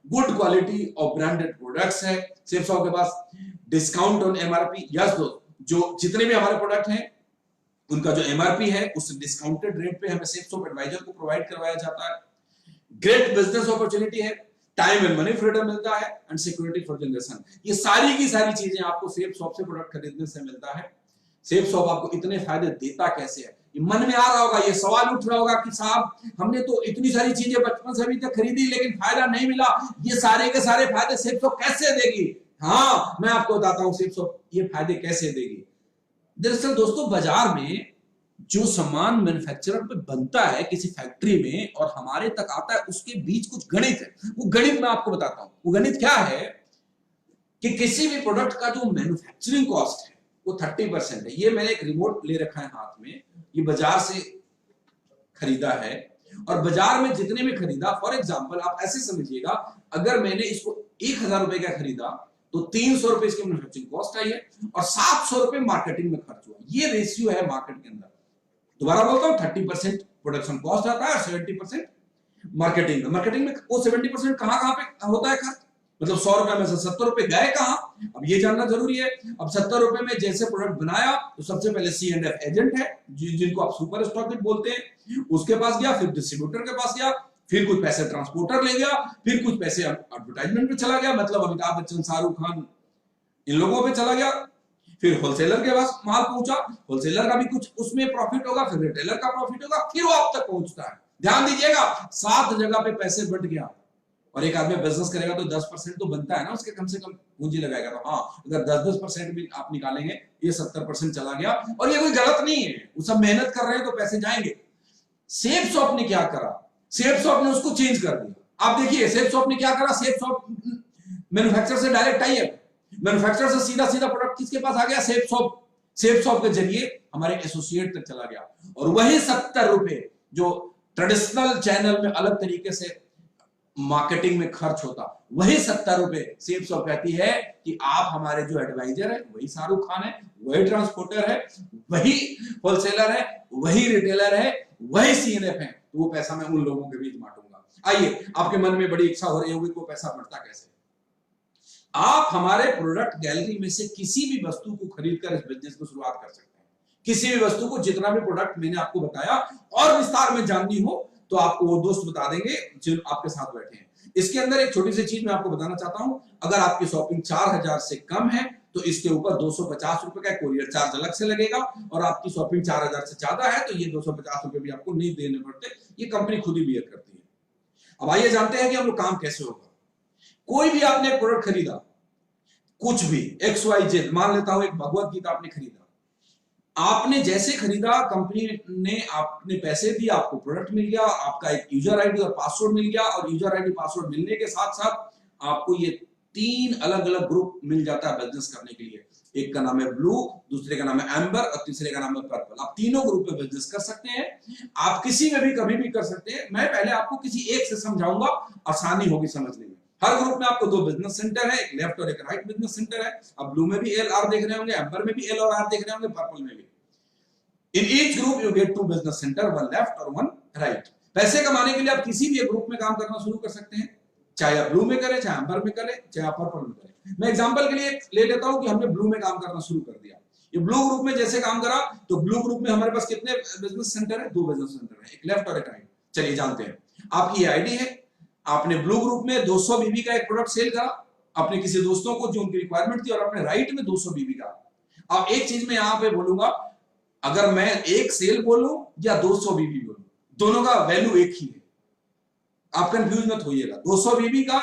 गुड क्वालिटी और ब्रांडेड प्रोडक्ट्स है। सेफ शॉप के पास डिस्काउंट ऑन एमआरपी, यस दोस्त, जो जितने भी हमारे प्रोडक्ट हैं उनका जो एमआरपी है उस डिस्काउंटेड रेट पे हमें सेफ शॉप एडवाइजर को प्रोवाइड करवाया जाता है। ग्रेट बिजनेस अपॉर्चुनिटी है, टाइम एंड मनी फ्रीडम मिलता है एंड सिक्योरिटी फॉर जनरेशन। ये सारी की सारी चीजें आपको सेफ शॉप से प्रोडक्ट खरीदने से मिलता है। सेफ शॉप आपको इतने फायदे देता कैसे है, ये मन में आ रहा होगा, ये सवाल उठ रहा होगा कि साहब हमने तो इतनी सारी चीजें बचपन से अभी तक खरीदी लेकिन फायदा नहीं मिला, ये सारे के सारे फायदे सेफ शॉप कैसे देगी। हाँ, मैं आपको बताता हूं सेफ शॉप ये फायदे कैसे देगी। दरअसल दोस्तों, बाजार में जो सामान मैन्युफैक्चरर पे बनता है किसी फैक्ट्री में और हमारे तक आता है, उसके बीच कुछ गणित है। वो गणित मैं आपको बताता हूं। वो गणित क्या है कि किसी भी प्रोडक्ट का जो मैन्युफैक्चरिंग कॉस्ट है वो 30% है। ये मैंने एक रिमोट ले रखा है हाथ में, ये बाजार से खरीदा है और बाजार में जितने में खरीदा, फॉर एग्जांपल आप ऐसे समझिएगा, अगर मैंने इसको 1000 रुपए का खरीदा तो 300 रुपए इसकी मैन्युफैक्चरिंग कॉस्ट आई है और 700 रुपए मार्केटिंग में खर्च हुआ। ये रेशियो है मार्केट के अंदर। दोबारा बोलता हूं, 30% प्रोडक्शन कॉस्ट आता है और 70% मार्केटिंग में। मार्केटिंग में वो 70% कहां पे होता है खर्च, मतलब 100 रुपए में से 70 रुपए गए कहां, अब ये जानना जरूरी है। अब 70 रुपए में जैसे प्रोडक्ट बनाया तो सबसे पहले C&F एजेंट है जिनको आप सुपर स्टॉकिस्ट बोलते हैं, उसके पास गया, फिर डिस्ट्रीब्यूटर के पास गया, फिर कुछ पैसे ट्रांसपोर्टर ले गया, फिर कुछ पैसे एडवर्टाइजमेंट पे चला गया, मतलब अमिताभ बच्चन, शाहरुख खान, इन लोगों पे चला गया, फिर होलसेलर के पास माल पहुंचा, होलसेलर का भी कुछ उसमें प्रॉफिट होगा, फिर रिटेलर का प्रॉफिट होगा, फिर वो आप तक पहुंचता है। ध्यान दीजिएगा, 7 जगह पे पैसे बट गया। और एक आदमी बिजनेस करेगा तो 10% तो बनता है ना उसके, कम से कम पूंजी लगाएगा तो। हाँ, अगर 10% भी आप निकालेंगे, ये 70% चला गया। और ये कोई गलत नहीं है, वो सब मेहनत कर रहे हैं तो पैसे जाएंगे। सेफ शॉप ने क्या करा, सेफ शॉप ने उसको चेंज कर दिया। आप देखिए सेफ शॉप ने क्या करा, सेफ शॉप मैन्युफैक्चरर से डायरेक्ट टाई है, मैन्युफैक्चरर से सीधा सीधा प्रोडक्ट किसके पास आ गया, सेफ शॉप। सेफ शॉप के जरिए हमारे एसोसिएट तक चला गया और वही 70 रुपए जो ट्रेडिशनल चैनल में अलग तरीके से मार्केटिंग में खर्च होता, वही 70 रुपए सेफ शॉप कहती है कि आप हमारे जो एडवाइजर है वही शाहरुख खान है, वही ट्रांसपोर्टर है, वही होलसेलर है, वही रिटेलर है, वही C&F है, तो वो पैसा मैं उन लोगों के बीच बांटूंगा। आइए, आपके मन में बड़ी इच्छा हो रही होगी कि वो पैसा बढ़ता कैसे। आप हमारे प्रोडक्ट गैलरी में से किसी भी वस्तु को खरीदकर इस बिजनेस को शुरुआत कर सकते हैं। किसी भी वस्तु को, जितना भी प्रोडक्ट मैंने आपको बताया, और विस्तार में जाननी हो तो आपको वो दोस्त बता देंगे जो आपके साथ बैठे हैं। इसके अंदर एक छोटी सी चीज मैं आपको बताना चाहता हूं, अगर आपकी शॉपिंग 4000 से कम है तो इसके ऊपर 250 रुपए का कोरियर चार्ज अलग से लगेगा, और आपकी शॉपिंग 4000 से ज्यादा है तो ये 250 रुपए भी आपको नहीं देने पड़ते, ये कंपनी खुद ही बियर करती है। अब आइए जानते हैं कि हम लोग काम कैसे होगा। कोई भी आपने प्रोडक्ट खरीदा, कुछ भी XYZ, मान लेता हूं एक भगवत गीता आपने खरीदा, आपने जैसे खरीदा, कंपनी ने आपने पैसे दिए, आपको प्रोडक्ट मिल गया, आपका एक यूजर आईडी और पासवर्ड मिल गया, और यूजर आईडी पासवर्ड मिलने के साथ साथ आपको ये 3 अलग अलग ग्रुप मिल जाता है बिजनेस करने के लिए। एक का नाम है ब्लू, दूसरे का नाम है एम्बर और तीसरे का नाम है पर्पल। आप तीनों ग्रुप में बिजनेस कर सकते हैं, आप किसी में भी कभी भी कर सकते हैं। मैं पहले आपको किसी एक से समझाऊंगा, आसानी होगी समझने में। हर ग्रुप में आपको 2 बिजनेस सेंटर है, एक लेफ्ट और एक राइट बिजनेस सेंटर है। अब ब्लू में भी L R देख रहे होंगे, एम्बर में भी L और R देख रहे होंगे, पर्पल में भी। In each group you get 2 business centre, 1 left और 1 राइट। पैसे कमाने के लिए आप किसी भी एक ग्रुप में काम करना शुरू कर सकते हैं, चाहे आप ब्लू में करें, चाहे एम्बर में करें, चाहे आप पर्पल में करें। मैं एग्जांपल के लिए ले लेता हूं कि हमने ब्लू में काम करना शुरू कर दिया। ये ब्लू ग्रुप में जैसे काम करा तो ब्लू ग्रुप में हमारे पास कितने बिजनेस सेंटर है, 2 बिजनेस सेंटर है, एक लेफ्ट और एक राइट। चलिए जानते हैं। आपकी आईडी है, आपने ब्लू ग्रुप में 200 बीबी का एक प्रोडक्ट सेल करा अपने किसी दोस्तों को जो उनकी रिक्वायरमेंट थी, और अपने राइट में 200 बीबी का। अब एक चीज मैं यहां पे बोलूंगा, अगर मैं एक सेल बोलूं या 200 बीबी बोलूं, दोनों का वैल्यू एक ही है। आप कंफ्यूज मत होइएगा, 200 बीबी का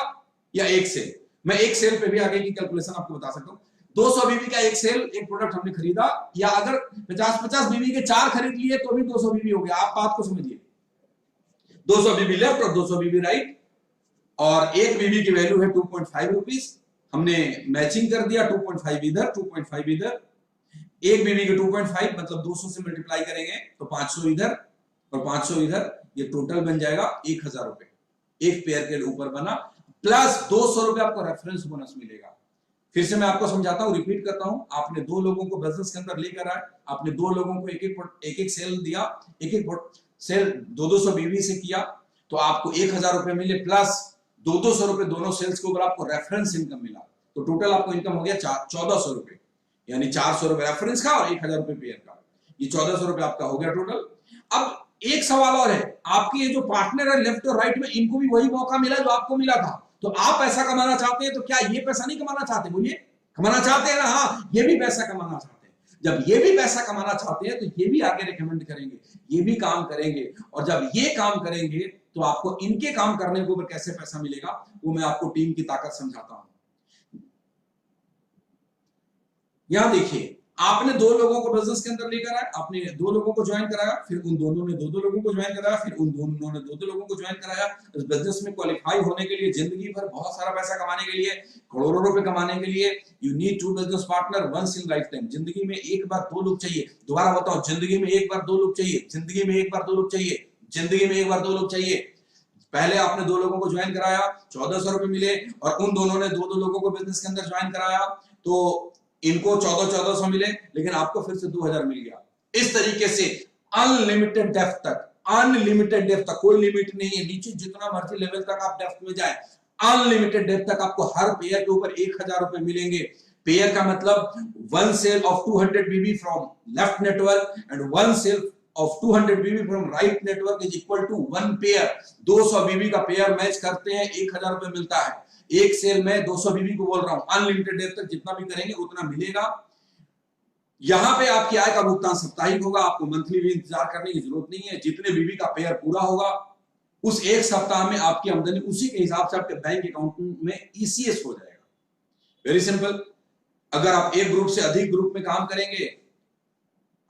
या एक सेल। मैं एक सेल पे भी आगे की कैलकुलेशन आपको बता सकता हूं। 200 बीबी का एक सेल, एक प्रोडक्ट हमने खरीदा, या अगर 50-50 बीबी के 4 खरीद लिए तो भी 200 बीबी हो गया। आप बात को समझिए, 200 बीबी लेफ्ट और 200 बीबी राइट, और एक बीबी की वैल्यू है 2.5 रुपीस। हमने मैचिंग कर दिया, 2.5 इधर 2.5 इधर, एक बीबी के 2.5 मतलब 200 से मल्टीप्लाई करेंगे तो 500 इधर और 500 इधर, ये टोटल बन जाएगा 1000 रुपए एक पेयर के ऊपर बना, प्लस 200 रुपए आपको रेफरेंस बोनस मिलेगा। फिर से मैं आपको समझाता हूं, रिपीट करता हूं। आपने दो लोगों को बिजनेस के अंदर लेकर आए, आपने दो लोगों को एक एक सेल दिया, एक एक सेल 200 बीबी से किया, तो आपको 1000 रुपए मिले, प्लस 200 रुपए दोनों सेल्स के ऊपर आपको रेफरेंस इनकम मिला, तो टोटल आपको इनकम हो गया 1400 रुपए, यानी 400 रुपए रेफरेंस का और 1000 रुपए पेयर का, ये 1400 रुपए आपका हो गया टोटल। अब एक सवाल और है, आपके ये जो पार्टनर है लेफ्ट और राइट में, इनको भी वही मौका मिला जो आपको मिला था, तो आप पैसा कमाना चाहते हैं तो क्या ये पैसा नहीं कमाना चाहते? बोलिए, कमाना चाहते हैं ना? हाँ, ये भी पैसा कमाना चाहते हैं। जब ये भी पैसा कमाना चाहते हैं तो ये भी आगे रिकमेंड करेंगे, ये भी काम करेंगे, और जब ये काम करेंगे तो आपको इनके काम करने के ऊपर कैसे पैसा मिलेगा वो मैं आपको टीम की ताकत समझाता हूं। यहां देखिए, आपने दो लोगों को बिजनेस के अंदर लेकर आए, आपने दो लोगों को ज्वाइन कराया, फिर उन दोनों ने दो लोगों को ज्वाइन कराया, फिर उन दोनों ने दो लोगों को ज्वाइन कराया। इस बिजनेस में क्वालिफाई होने के लिए, जिंदगी भर बहुत सारा पैसा कमाने के लिए, करोड़ों रुपए कमाने के लिए, you need to business partner once in life time. जिंदगी में एक बार दो लोग चाहिए। दोबारा बताओ, जिंदगी में एक बार दो लोग चाहिए, जिंदगी में एक बार दो लोग चाहिए, जिंदगी में एक बार दो लोग चाहिए। पहले आपने दो लोगों को ज्वाइन कराया, 1400 रुपए मिले, और उन दोनों ने दो लोगों को बिजनेस के अंदर ज्वाइन कराया, तो इनको 1400 मिले, लेकिन आपको फिर से 2000 मिल गया। इस तरीके से अनलिमिटेड डेप्थ तक, अनलिमिटेड डेप्थ तक, कोई लिमिट नहीं है, नीचे जितना मर्जी लेवल तक आप डेप्थ में जाए, अनलिमिटेड डेप्थ तक आपको हर पेयर के ऊपर 1000 रुपए मिलेंगे। पेयर का मतलब one cell of 200 BB from left network and one cell of 200 BB from right network is equal to one pair. 200 BB का पेयर मैच करते हैं, 1000 रुपए मिलता है। एक सेल में 200 बीबी को बोल रहा हूं, अनलिमिटेड देर तक जितना भी करेंगे उतना मिलेगा। यहां पे आपकी आय का भुगतान साप्ताहिक होगा, आपको मंथली भी इंतजार करने की जरूरत नहीं है। जितने बीबी का पेयर पूरा होगा उस एक सप्ताह में आपकी आमदनी उसी के हिसाब से आपके बैंक अकाउंट में ईसीएस हो जाएगा। Very simple. अगर आप एक ग्रुप से अधिक ग्रुप में काम करेंगे,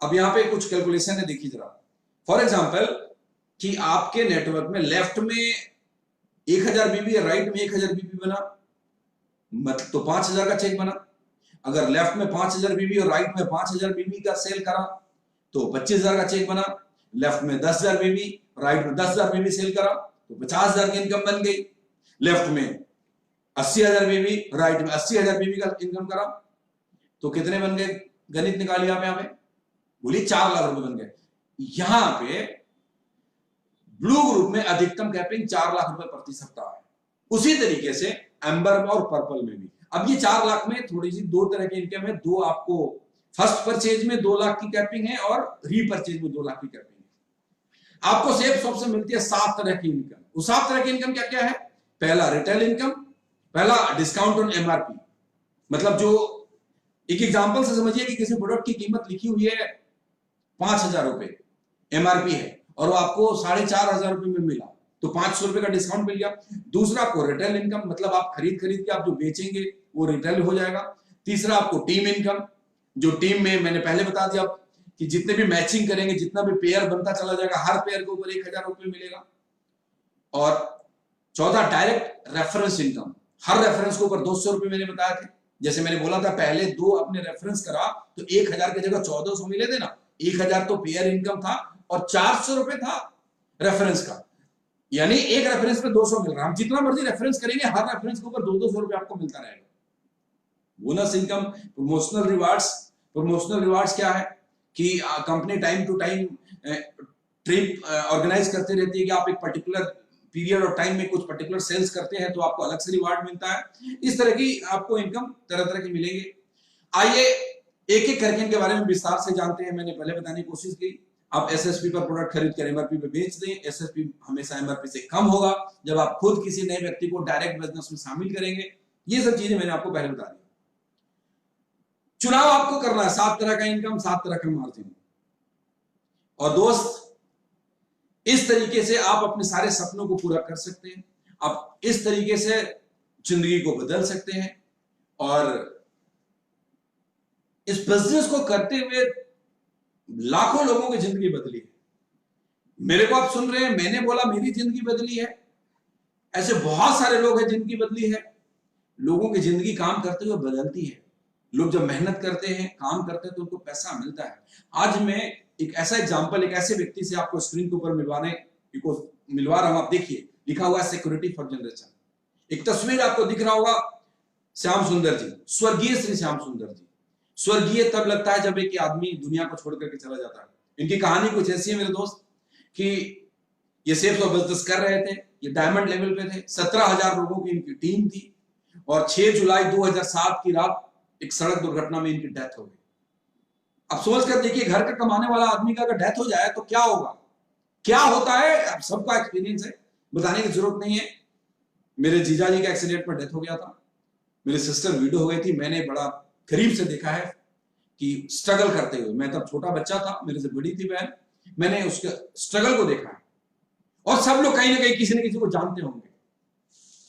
अब यहां पे कुछ कैलकुलेशन है, देखिए जरा। फॉर एग्जांपल कि आपके नेटवर्क में लेफ्ट में 1000 बीबी है, राइट में 1000 बीबी बना, मतलब तो 5000 का चेक बना। अगर लेफ्ट में 5000 बीबी और राइट में 5000 बीबी का सेल करा तो 25000 का चेक बना। लेफ्ट में 10000 बीबी, राइट में 10000 बीबी सेल करा तो 50000 की इनकम बन गई। लेफ्ट में 80000 बीबी, राइट में 80000 बीबी का इनकम करा तो कितने बन गए? गणित निकालिए आप, यहां पे बोलिए 4 लाख रुपए बन गए। यहां पे ब्लू ग्रुप में अधिकतम कैपिंग 4 लाख रुपए प्रति सप्ताह है। उसी तरीके से एम्बर और पर्पल में भी। अब ये 4 लाख में थोड़ी सी दो तरह की इनकम है। दो आपको फर्स्ट परचेज में 2 लाख की कैपिंग है और रीपरचेज में 2 लाख की कैपिंग है। आपको सेफ शॉप से मिलती है 7 तरह की इनकम। वो 7 तरह की इनकम क्या क्या है? पहला रिटेल इनकम, पहला डिस्काउंट ऑन एमआरपी। मतलब जो एक एग्जांपल से समझिए कि किसी प्रोडक्ट की कीमत लिखी हुई है 5000 रुपए, एमआरपी है, और वो आपको 4500 रुपए में मिला तो 500 रुपए का डिस्काउंट मिल गया। दूसरा आपको रिटेल इनकम, मतलब आप खरीद के आप जो बेचेंगे वो रिटेल हो जाएगा। तीसरा आपको टीम इनकम, जो टीम में मैंने पहले बता दिया कि जितने भी मैचिंग करेंगे, जितना भी पेयर बनता चला जाएगा, हर पेयर के ऊपर 1000 रुपए मिलेगा। और चौथा डायरेक्ट रेफरेंस इनकम, हर रेफरेंस के ऊपर 200 रुपए मैंने बताया था। जैसे मैंने बोला था पहले दो अपने रेफरेंस करा तो 1000 की जगह 1400 मिले थे ना। 1000 तो पेयर इनकम था और 400 रुपए था रेफरेंस का, यानी एक रेफरेंस पे 200 मिल रहा। हम जितना मर्जी रेफरेंस करेंगे हर रेफरेंस के ऊपर 200 रुपए आपको मिलता रहेगा। Bonus income, promotional rewards. Promotional rewards क्या है कि company time to time trip organise करते रहती है कि आप एक पर्टिकुलर पीरियड और टाइम में कुछ पर्टिकुलर सेल्स करते हैं तो आपको अलग से रिवार्ड मिलता है। इस तरह की आपको इनकम तरह तरह की मिलेंगे। आइए एक एक करके इनके बारे में विस्तार से जानते हैं। मैंने पहले बताने की कोशिश की, आप एसएसपी पर प्रोडक्ट खरीद कर एमआरपी पे बेच दें। एसएसपी हमेशा एमआरपी से कम होगा जब आप खुद किसी नए व्यक्ति को डायरेक्ट बिजनेस में शामिल करेंगे। ये सब चीजें मैंने आपको पहले बता दी। चुनाव आपको करना है, 7 तरह का इनकम, 7 तरह का मार्जिन। और दोस्त, इस तरीके से आप अपने सारे सपनों को पूरा कर सकते हैं। आप इस तरीके से जिंदगी को बदल सकते हैं। और इस बिजनेस को करते हुए लाखों लोगों की जिंदगी बदली है। मेरे को आप सुन रहे हैं, मैंने बोला मेरी जिंदगी बदली है, ऐसे बहुत सारे लोग हैं जिनकी बदली है। लोगों की जिंदगी काम करते हुए बदलती है। लोग जब मेहनत करते हैं, काम करते हैं, तो उनको पैसा मिलता है। आज मैं एक ऐसा एग्जांपल, एक ऐसे व्यक्ति से आपको स्क्रीन के ऊपर मिलवा रहा हूं। आप देखिए, लिखा हुआ है सिक्योरिटी फॉर जनरेशन। एक तस्वीर आपको दिख रहा होगा, श्याम सुंदर जी, स्वर्गीय श्री श्याम सुंदर जी। स्वर्गीय तब लगता है जब एक आदमी दुनिया को छोड़ करके चला जाता है। इनकी कहानी कुछ ऐसी है मेरे दोस्त, कि ये सेल्स और बिजनेस कर रहे थे, ये डायमंड लेवल पे थे। 17,000 लोगों की इनकी टीम थी, और 6 जुलाई 2007 की रात एक सड़क दुर्घटना में इनकी डेथ हो गई। अब सोच कर देखिए, घर का कमाने वाला आदमी का अगर डेथ हो जाए तो क्या होगा, क्या होता है। अब सबका एक्सपीरियंस है, बताने की जरूरत नहीं है। मेरे जीजा जी का एक्सीडेंट में डेथ हो गया था, मेरी सिस्टर वीडो हो गई थी। मैंने बड़ा करीब से देखा है कि स्ट्रगल करते हुए, मैं तब छोटा बच्चा था, मेरे से बड़ी थी बहन, मैंने उसके स्ट्रगल को देखा है। और सब लोग कहीं ना कहीं किसी न किसी को जानते होंगे।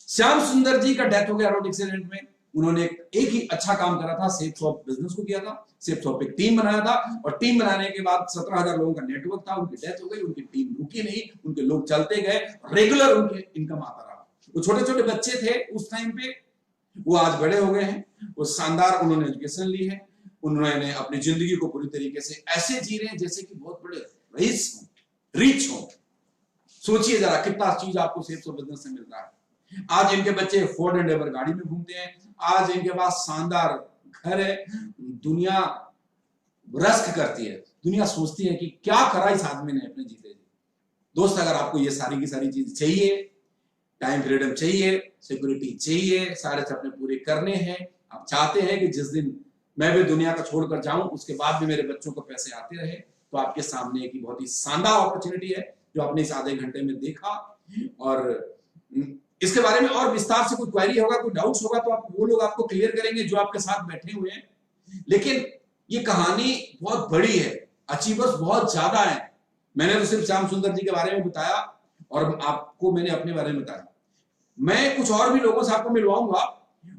श्याम सुंदर जी का डेथ हो गया रोड एक्सीडेंट में। उन्होंने एक ही अच्छा काम करा था, सेफ शॉप बिजनेस को किया था। सेफ शॉप एक टीम बनाया था, और टीम बनाने के बाद 17,000 लोगों का नेटवर्क था। उनकी डेथ हो गई, उनकी टीम रुकी नहीं, उनके लोग चलते गए, रेगुलर उनके इनकम आता रहा। वो छोटे छोटे बच्चे थे उस टाइम पे, वो आज बड़े हो गए हैं। वो शानदार उन्होंने एजुकेशन ली है, उन्होंने अपनी जिंदगी को पूरी तरीके से ऐसे जी रहे हैं जैसे कि बहुत बड़े रईस हो, रिच हो। सोचिए जरा कितना चीज आपको सेल्स और बिजनेस से मिल रहा है। आज इनके बच्चे फोर्ड एंडेवर गाड़ी में घूमते हैं, आज इनके पास शानदार घर है। दुनिया रस्क करती है, दुनिया सोचती है कि क्या करा इस आदमी ने अपने जीते जी। दोस्त, अगर आपको ये सारी की सारी चीज चाहिए, टाइम फ्रीडम चाहिए, सिक्योरिटी चाहिए, सारे सपने पूरे करने हैं, आप चाहते हैं कि जिस दिन मैं भी दुनिया को छोड़कर जाऊं उसके बाद भी मेरे बच्चों को पैसे आते रहे, तो आपके सामने एक बहुत ही शानदार अपॉर्चुनिटी है जो आपने इस आधे घंटे में देखा। और इसके बारे में और विस्तार से कोई क्वेरी होगा, कोई डाउट्स होगा, तो आप वो लोग आपको क्लियर करेंगे जो आपके साथ बैठे हुए हैं। लेकिन ये कहानी बहुत बड़ी है, अचीवर्स बहुत ज्यादा है। मैंने तो सिर्फ श्याम सुंदर जी के बारे में बताया, और आपको मैंने अपने बारे में बताया। मैं कुछ और भी लोगों से आपको मिलवाऊंगा,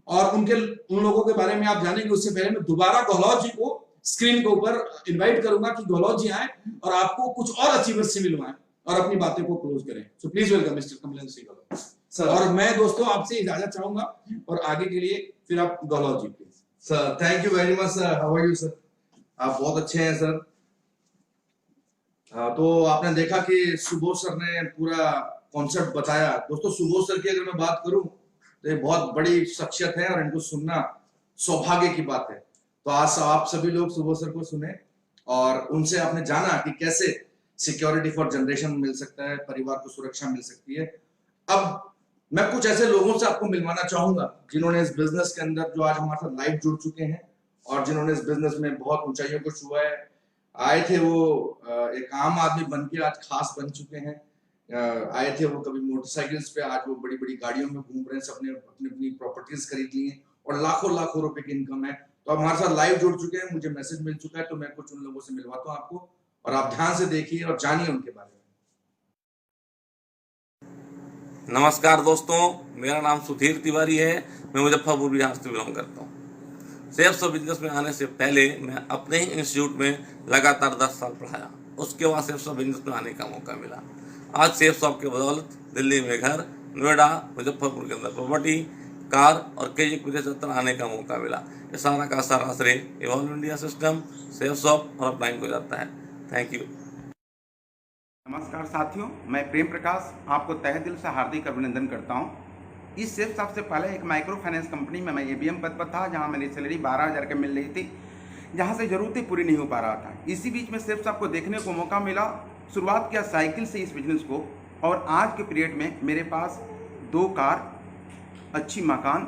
और उन लोगों के बारे में आप जानेंगे। उससे पहले मैं दोबारा गहलोत जी को स्क्रीन के ऊपर इनवाइट करूंगा कि गहलोत जी आए और आपको कुछ और अचीवर्स से मिलवाएं और अपनी बातें को क्लोज करें। So please welcome mister Kamlendra Singh Gehlot sir. और मैं दोस्तों आपसे इजाजत चाहूंगा, और आगे के लिए फिर आप Gehlot ji please. Sir thank you very much sir. How are you sir? आप बहुत अच्छे हैं सर। तो आपने देखा कि सुबोध सर ने पूरा कॉन्सेप्ट बताया। दोस्तों, सुबोध सर की अगर मैं बात करूं तो ये बहुत बड़ी शख्सियत है, और इनको सुनना सौभाग्य की बात है। तो आज आप सभी लोग सुबोध सर को सुने, और उनसे आपने जाना कि कैसे सिक्योरिटी फॉर जनरेशन मिल सकता है, परिवार को सुरक्षा मिल सकती है। अब मैं कुछ ऐसे लोगों से आपको मिलवाना चाहूंगा जिन्होंने इस बिजनेस के अंदर, जो आज हमारे साथ लाइव जुड़ चुके हैं, और जिन्होंने इस बिजनेस में बहुत ऊंचाइयों को छुआ है। आए थे वो एक आम आदमी बन के आज खास बन चुके हैं। आए थे वो कभी मोटरसाइकिल्स पे, आज वो बड़ी बड़ी गाड़ियों में घूम रहे हैं, सबने अपनी अपनी प्रॉपर्टीज खरीद ली हैं, और लाखों लाखों रुपए की इनकम है। तो हमारे साथ लाइव जुड़ चुके हैं, मुझे मैसेज मिल चुका है, तो मैं कुछ उन लोगों से मिलवाता हूँ आपको, और आप ध्यान से देखिए और जानिए उनके बारे में। नमस्कार दोस्तों, मेरा नाम सुधीर तिवारी है। मैं मुजफ्फरपुर बिहार से बिलोंग करता हूँ। सेल्स और बिजनेस में आने से पहले मैं अपने ही इंस्टीट्यूट में लगातार 10 साल पढ़ाया। उसके बाद सेल्स और बिजनेस में आने का मौका मिला। आज सेल्स शॉप के बदौलत दिल्ली में घर, नोएडा, मुजफ्फरपुर के अंदर प्रॉपर्टी, कार और कई एक विदेश यात्रा आने का मौका मिला। ये सारा का सारा श्रेय evolve India system, sales shop और अपलाइन को जाता है। Thank you. नमस्कार साथियों, मैं प्रेम प्रकाश आपको तहे दिल से हार्दिक अभिनंदन करता हूं। इस सेल्स शॉप से पहले एक माइक्रो फाइनेंस कंपनी में मैं एबीएम पद पर था, जहां मेरी सैलरी 12,000 के मिल रही थी, जहां से ज़रूरतें पूरी नहीं हो पा रहा था। इसी बीच में सेल्स शॉप को देखने को मौका मिला। शुरुआत किया साइकिल से इस बिजनेस को, और आज के पीरियड में मेरे पास 2 कार, अच्छी मकान,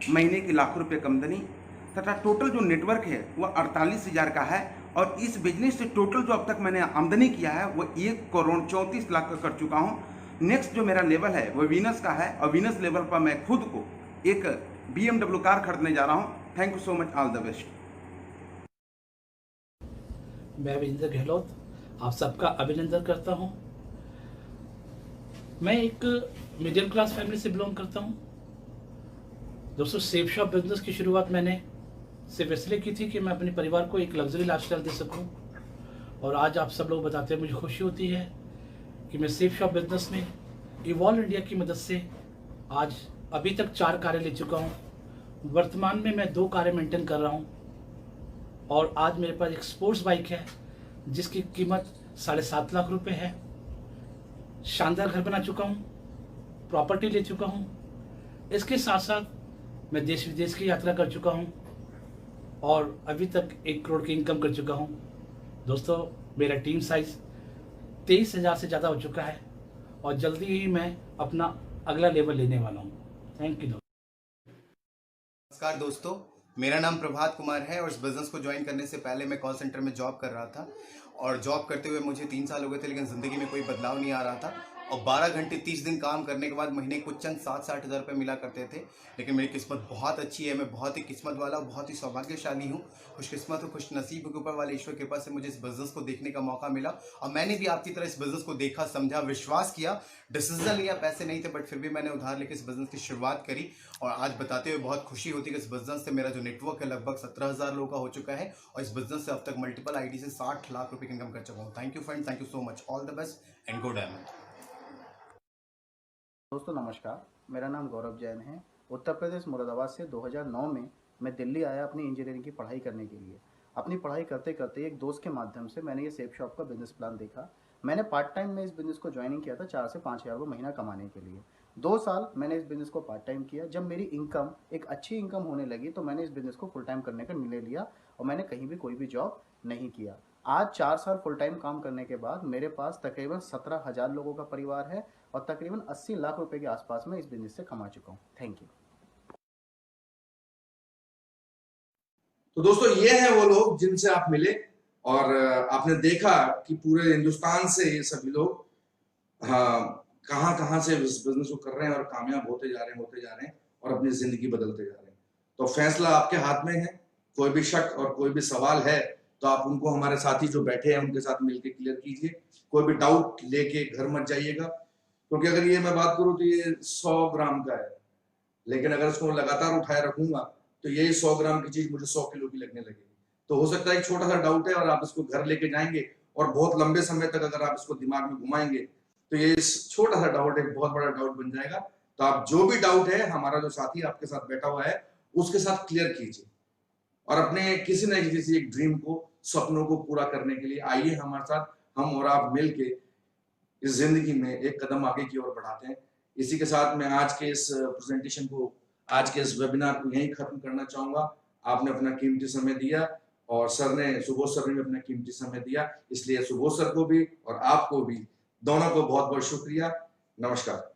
महीने की लाखों रुपये आमदनी, तथा टोटल जो नेटवर्क है वह 48,000 का है। और इस बिजनेस से टोटल जो अब तक मैंने आमदनी किया है वो 1,34,00,000 का कर चुका हूँ। नेक्स्ट जो मेरा लेवल है वो वीनस का है, और वीनस लेवल पर मैं खुद को एक BMW कार खरीदने जा रहा हूँ। Thank you so much, all the best. मैं विजेंद्र गहलोत आप सबका अभिनंदन करता हूँ। मैं एक मिडिल क्लास फैमिली से बिलोंग करता हूँ। दोस्तों, सेफ शॉप बिजनेस की शुरुआत मैंने सिर्फ इसलिए की थी कि मैं अपने परिवार को एक लग्जरी लाइफस्टाइल दे सकूं, और आज आप सब लोग बताते हैं, मुझे खुशी होती है कि मैं सेफ शॉप बिजनेस में इवॉल्व इंडिया की मदद से आज अभी तक 4 कारें ले चुका हूं, वर्तमान में मैं 2 कारें मेंटेन कर रहा हूँ और आज मेरे पास एक स्पोर्ट्स बाइक है जिसकी कीमत 7.5 लाख रुपए है। शानदार घर बना चुका हूँ, प्रॉपर्टी ले चुका हूँ। इसके साथ साथ मैं देश विदेश की यात्रा कर चुका हूँ और अभी तक 1 करोड़ की इनकम कर चुका हूँ। दोस्तों, मेरा टीम साइज 23,000 से ज़्यादा हो चुका है और जल्दी ही मैं अपना अगला लेवल लेने वाला हूँ। Thank you. नमस्कार दोस्तों, मेरा नाम प्रभात कुमार है और इस बिज़नेस को ज्वाइन करने से पहले मैं कॉल सेंटर में जॉब कर रहा था और जॉब करते हुए मुझे 3 साल हो गए थे, लेकिन ज़िंदगी में कोई बदलाव नहीं आ रहा था और 12 घंटे 30 दिन काम करने के बाद महीने कुछ चंद 60 हज़ार रुपये मिला करते थे। लेकिन मेरी किस्मत बहुत अच्छी है, मैं बहुत ही किस्मत वाला और बहुत ही सौभाग्यशाली हूँ, खुशकिस्मत और खुश नसीब के ऊपर वाले ईश्वर कृपा से मुझे इस बिज़नेस को देखने का मौका मिला और मैंने भी आपकी तरह इस बिज़नेस को देखा, समझा, विश्वास किया, डिसीजन लिया। पैसे नहीं थे बट फिर भी मैंने उधार लेकर इस बिज़नेस की शुरुआत करी और आज बताते हुए बहुत खुशी होती है कि इस बिज़नेस से मेरा जो नेटवर्क है लगभग 17,000 लोगों का हो चुका है और इस बिज़नेस से अब तक मल्टीपल आईडी से 60 लाख रुपए की इनकम कर चुका हूँ। Thank you friend, thank you so much, all the best and go diamond. दोस्तों नमस्कार, मेरा नाम गौरव जैन है। उत्तर प्रदेश मुरादाबाद से 2009 में मैं दिल्ली आया अपनी इंजीनियरिंग की पढ़ाई करने के लिए। अपनी पढ़ाई करते करते एक दोस्त के माध्यम से मैंने ये सेफ शॉप का बिजनेस प्लान देखा। मैंने पार्ट टाइम में इस बिज़नेस को ज्वाइनिंग किया था 4 से 5 हज़ार रुपये महीना कमाने के लिए। 2 साल मैंने इस बिज़नेस को पार्ट टाइम किया। जब मेरी इनकम एक अच्छी इनकम होने लगी तो मैंने इस बिज़नेस को फुल टाइम करने का निर्णय लिया और मैंने कहीं भी कोई भी जॉब नहीं किया। आज 4 साल फुल टाइम काम करने के बाद मेरे पास तकरीबन 17,000 लोगों का परिवार है और तकरीबन 80 लाख रुपए के आसपास में इस बिजनेस से कमा चुका हूँ। Thank you. तो दोस्तों, ये है वो लोग जिनसे आप मिले और आपने देखा कि पूरे हिंदुस्तान से ये सभी लोग कहां से इस बिजनेस को कर रहे हैं और कामयाब होते जा रहे हैं और अपनी जिंदगी बदलते जा रहे हैं। तो फैसला आपके हाथ में है। कोई भी शक और कोई भी सवाल है तो आप उनको, हमारे साथी जो बैठे हैं उनके साथ मिलकर क्लियर कीजिए। कोई भी डाउट लेके घर मत जाइएगा, क्योंकि अगर ये मैं बात करूं तो ये 100 ग्राम का है, लेकिन अगर इसको लगातार उठाए रखूंगा तो यही 100 ग्राम की चीज मुझे 100 किलो की लगने लगेगी। तो हो सकता है एक छोटा सा डाउट है और आप इसको घर लेके जाएंगे और बहुत लंबे समय तक अगर आप इसको दिमाग में घुमाएंगे तो ये छोटा सा डाउट एक बहुत बड़ा डाउट बन जाएगा। तो आप जो भी डाउट है, हमारा जो साथी आपके साथ बैठा हुआ है उसके साथ क्लियर कीजिए और अपने किसी न किसी एक ड्रीम को, सपनों को पूरा करने के लिए आइए हमारे साथ। हम और आप मिलके इस जिंदगी में एक कदम आगे की ओर बढ़ाते हैं। इसी के साथ मैं आज के इस प्रेजेंटेशन को, आज के इस वेबिनार को यहीं खत्म करना चाहूंगा। आपने अपना कीमती समय दिया और सुबोध सर ने भी अपना कीमती समय दिया, इसलिए सुबोध सर को भी और आपको भी, दोनों को बहुत बहुत शुक्रिया। नमस्कार।